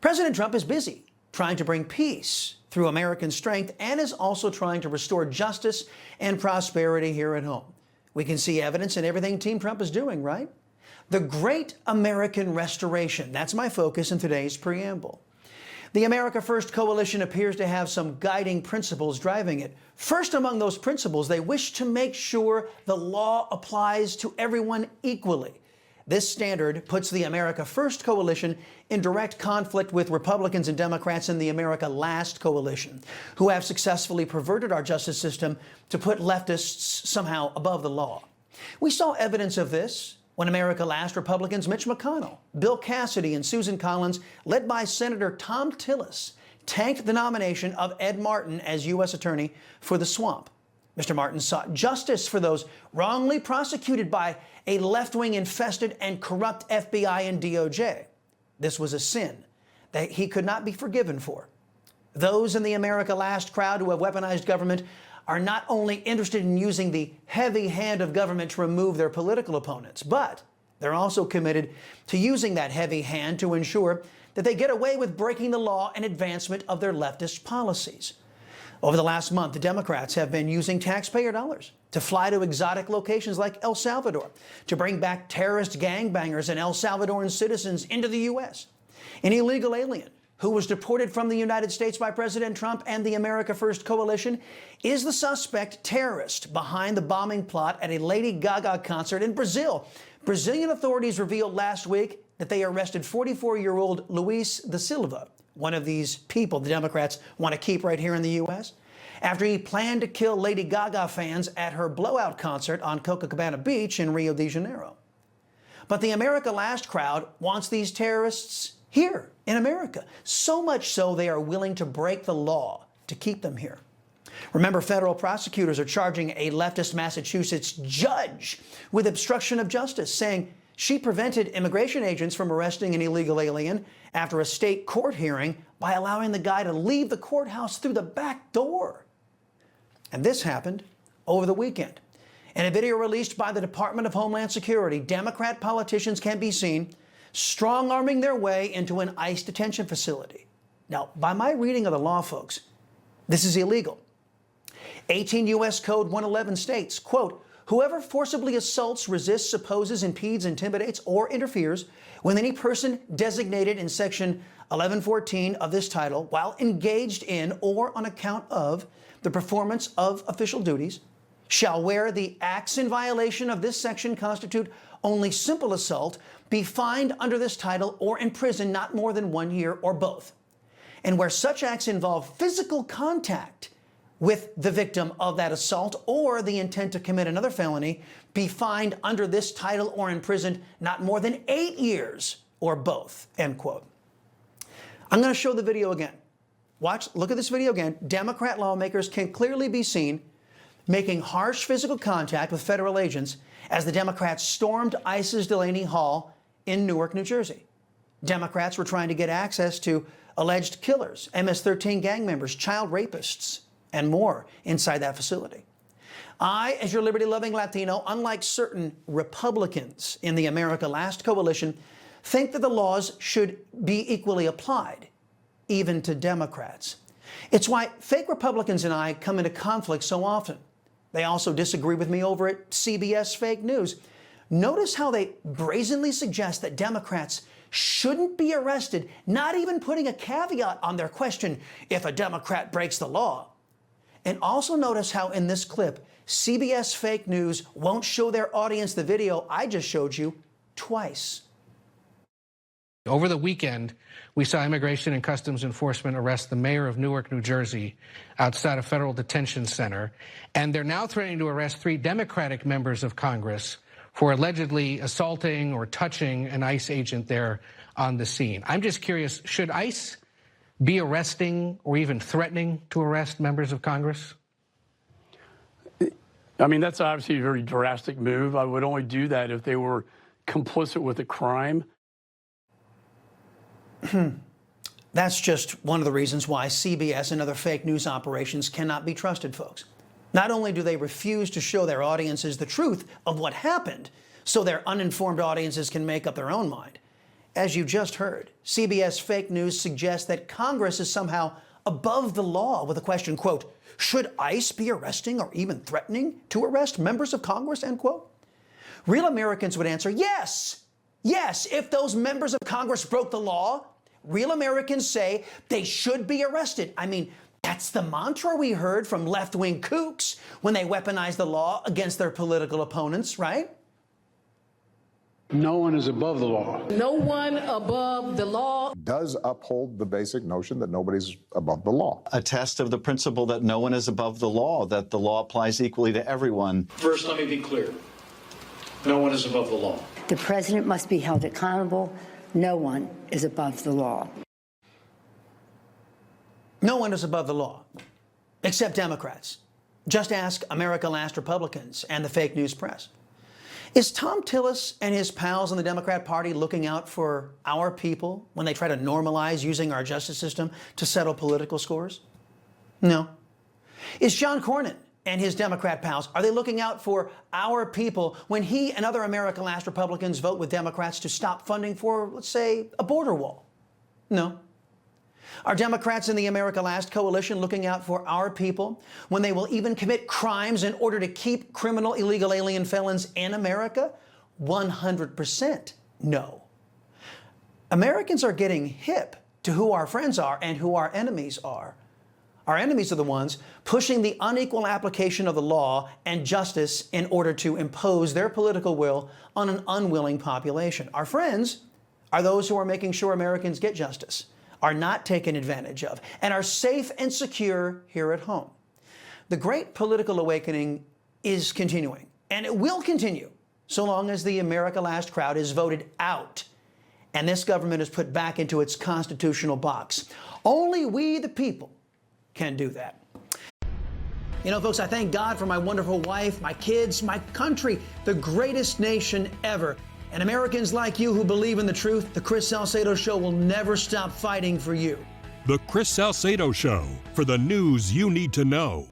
President Trump is busy trying to bring peace through American strength and is also trying to restore justice and prosperity here at home. We can see evidence in everything Team Trump is doing, right? The Great American Restoration. That's my focus in today's preamble. The America First coalition appears to have some guiding principles driving it. First among those principles, they wish to make sure the law applies to everyone equally. This standard puts the America First coalition in direct conflict with Republicans and Democrats in the America Last coalition, who have successfully perverted our justice system to put leftists somehow above the law. We saw evidence of this when America Last Republicans Mitch McConnell, Bill Cassidy, and Susan Collins, led by Senator Thom Tillis, tanked the nomination of Ed Martin as U.S. Attorney for the Swamp. Mr. Martin sought justice for those wrongly prosecuted by a left-wing infested and corrupt FBI and DOJ. This was a sin that he could not be forgiven for. Those in the America Last crowd who have weaponized government are not only interested in using the heavy hand of government to remove their political opponents, but they're also committed to using that heavy hand to ensure that they get away with breaking the law in advancement of their leftist policies. Over the last month, the Democrats have been using taxpayer dollars to fly to exotic locations like El Salvador to bring back terrorist gangbangers and El Salvadoran citizens into the U.S. An illegal alien who was deported from the United States by President Trump and the America First coalition is the suspect terrorist behind the bombing plot at a Lady Gaga concert in Brazil. Brazilian authorities revealed last week that they arrested 44-year-old Luis da Silva, one of these people the Democrats want to keep right here in the U.S., after he planned to kill Lady Gaga fans at her blowout concert on Copacabana Beach in Rio de Janeiro. But the America Last crowd wants these terrorists here in America, so much so they are willing to break the law to keep them here. Remember, federal prosecutors are charging a leftist Massachusetts judge with obstruction of justice, saying she prevented immigration agents from arresting an illegal alien after a state court hearing by allowing the guy to leave the courthouse through the back door. And this happened over the weekend. In a video released by the Department of Homeland Security, Democrat politicians can be seen strong-arming their way into an ICE detention facility. Now, by my reading of the law, folks, this is illegal. 18 U.S. Code 111 states, quote, "Whoever forcibly assaults, resists, opposes, impedes, intimidates, or interferes with any person designated in Section 1114 of this title while engaged in or on account of the performance of official duties shall, where the acts in violation of this section constitute only simple assault, be fined under this title or in prison not more than 1 year or both. And where such acts involve physical contact with the victim of that assault or the intent to commit another felony, be fined under this title or imprisoned not more than 8 years or both," end quote. I'm going to show the video again. Look at this video again. Democrat lawmakers can clearly be seen making harsh physical contact with federal agents as the Democrats stormed ICE's Delaney Hall in Newark, New Jersey. Democrats were trying to get access to alleged killers, MS-13 gang members, child rapists, and more inside that facility. I, as your liberty-loving Latino, unlike certain Republicans in the America Last coalition, think that the laws should be equally applied, even to Democrats. It's why fake Republicans and I come into conflict so often. They also disagree with me over at CBS Fake News. Notice how they brazenly suggest that Democrats shouldn't be arrested, not even putting a caveat on their question if a Democrat breaks the law. And also notice how in this clip, CBS Fake News won't show their audience the video I just showed you twice. Over the weekend, we saw Immigration and Customs Enforcement arrest the mayor of Newark, New Jersey, outside a federal detention center. And they're now threatening to arrest 3 Democratic members of Congress for allegedly assaulting or touching an ICE agent there on the scene. I'm just curious, should ICE be arresting or even threatening to arrest members of Congress? I mean, that's obviously a very drastic move. I would only do that if they were complicit with a crime. That's just one of the reasons why CBS and other fake news operations cannot be trusted, folks. Not only do they refuse to show their audiences the truth of what happened so their uninformed audiences can make up their own mind, As you just heard, CBS fake news suggests that Congress is somehow above the law with a question, quote, should ICE be arresting or even threatening to arrest members of Congress, end quote? Real Americans would answer, yes. Yes, if those members of Congress broke the law, real Americans say they should be arrested. I mean, that's the mantra we heard from left-wing kooks when they weaponized the law against their political opponents, right? No one is above the law. No one above the law. Does uphold the basic notion that nobody's above the law. A test of the principle that no one is above the law, that the law applies equally to everyone. First, let me be clear. No one is above the law. The president must be held accountable. No one is above the law. No one is above the law, except Democrats. Just ask America Last Republicans and the fake news press. Is Tom Tillis and his pals in the Democrat Party looking out for our people when they try to normalize using our justice system to settle political scores? No. Is John Cornyn and his Democrat pals, are they looking out for our people when he and other America Last Republicans vote with Democrats to stop funding for, let's say, a border wall? No. Are Democrats in the America Last coalition looking out for our people when they will even commit crimes in order to keep criminal illegal alien felons in America? 100% no. Americans are getting hip to who our friends are and who our enemies are. Our enemies are the ones pushing the unequal application of the law and justice in order to impose their political will on an unwilling population. Our friends are those who are making sure Americans get justice, are not taken advantage of, and are safe and secure here at home. The great political awakening is continuing, and it will continue so long as the America Last crowd is voted out and this government is put back into its constitutional box. Only we, the people, can do that. You know, folks, I thank God for my wonderful wife, my kids, my country, the greatest nation ever. And Americans like you who believe in the truth, the Chris Salcedo Show will never stop fighting for you. The Chris Salcedo Show, for the news you need to know.